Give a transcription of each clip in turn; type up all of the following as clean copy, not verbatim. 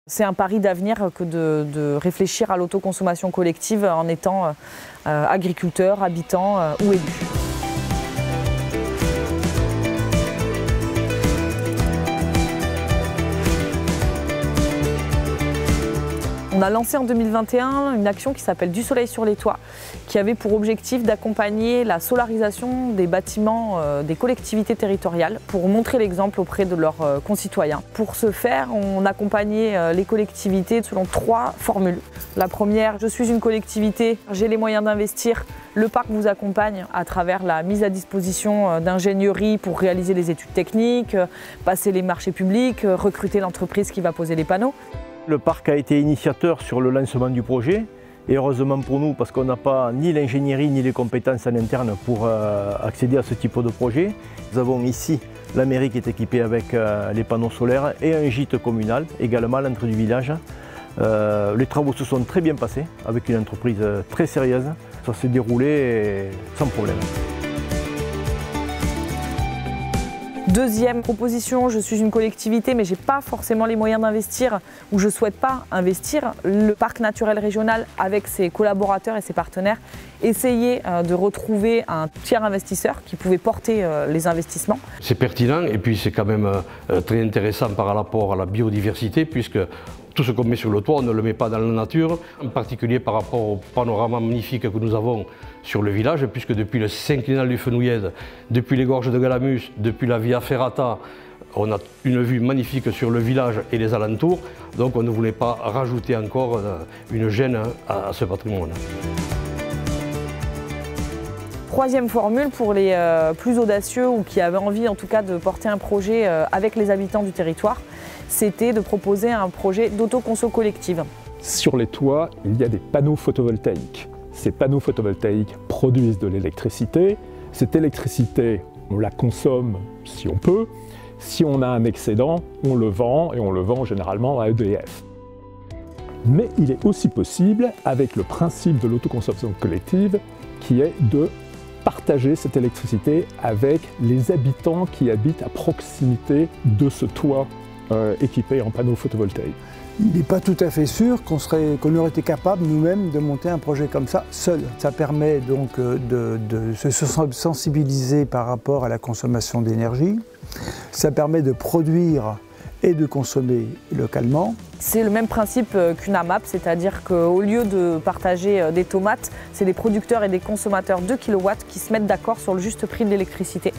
C'est un pari d'avenir que de réfléchir à l'autoconsommation collective en étant agriculteur, habitant ou élu. On a lancé en 2021 une action qui s'appelle Du soleil sur les toits, qui avait pour objectif d'accompagner la solarisation des bâtiments des collectivités territoriales pour montrer l'exemple auprès de leurs concitoyens. Pour ce faire, on accompagnait les collectivités selon 3 formules. La première, je suis une collectivité, j'ai les moyens d'investir, le parc vous accompagne à travers la mise à disposition d'ingénierie pour réaliser les études techniques, passer les marchés publics, recruter l'entreprise qui va poser les panneaux. Le parc a été initiateur sur le lancement du projet et heureusement pour nous parce qu'on n'a pas ni l'ingénierie ni les compétences en interne pour accéder à ce type de projet. Nous avons ici la mairie qui est équipée avec les panneaux solaires et un gîte communal également à l'entrée du village. Les travaux se sont très bien passés avec une entreprise très sérieuse. Ça s'est déroulé sans problème. Deuxième proposition, je suis une collectivité mais je n'ai pas forcément les moyens d'investir ou je ne souhaite pas investir. Le parc naturel régional avec ses collaborateurs et ses partenaires essayait de retrouver un tiers investisseur qui pouvait porter les investissements. C'est pertinent et puis c'est quand même très intéressant par rapport à la biodiversité puisque tout ce qu'on met sur le toit, on ne le met pas dans la nature, en particulier par rapport au panorama magnifique que nous avons sur le village, puisque depuis le synclinal du Fenouillède, depuis les gorges de Galamus, depuis la Via Ferrata, on a une vue magnifique sur le village et les alentours, donc on ne voulait pas rajouter encore une gêne à ce patrimoine. Troisième formule pour les plus audacieux ou qui avaient envie en tout cas de porter un projet avec les habitants du territoire, c'était de proposer un projet d'autoconso collective. Sur les toits, il y a des panneaux photovoltaïques. Ces panneaux photovoltaïques produisent de l'électricité. Cette électricité, on la consomme si on peut. Si on a un excédent, on le vend et on le vend généralement à EDF. Mais il est aussi possible, avec le principe de l'autoconsommation collective, qui est de partager cette électricité avec les habitants qui habitent à proximité de ce toit équipé en panneaux photovoltaïques. Il n'est pas tout à fait sûr qu'on aurait été capable nous-mêmes de monter un projet comme ça seul. Ça permet donc de se sensibiliser par rapport à la consommation d'énergie. Ça permet de produire et de consommer localement. C'est le même principe qu'une AMAP, c'est-à-dire qu'au lieu de partager des tomates, c'est des producteurs et des consommateurs de kilowatts qui se mettent d'accord sur le juste prix de l'électricité.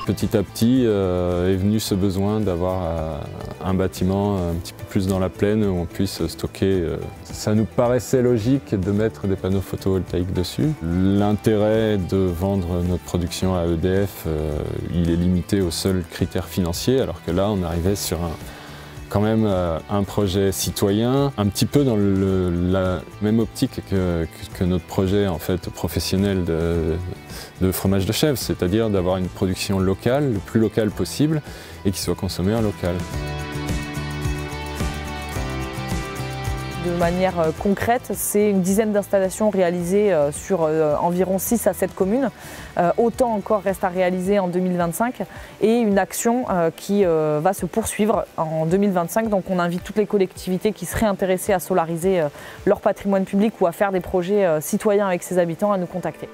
Petit à petit est venu ce besoin d'avoir un bâtiment un petit peu plus dans la plaine où on puisse stocker. Ça nous paraissait logique de mettre des panneaux photovoltaïques dessus. L'intérêt de vendre notre production à EDF, il est limité aux seuls critères financiers, alors que là on arrivait sur quand même un projet citoyen, un petit peu dans la même optique que notre projet en fait, professionnel de fromage de chèvre, c'est-à-dire d'avoir une production locale, le plus locale possible, et qui soit consommée en local. De manière concrète, c'est une dizaine d'installations réalisées sur environ 6 à 7 communes. Autant encore reste à réaliser en 2025 et une action qui va se poursuivre en 2025. Donc on invite toutes les collectivités qui seraient intéressées à solariser leur patrimoine public ou à faire des projets citoyens avec ses habitants à nous contacter.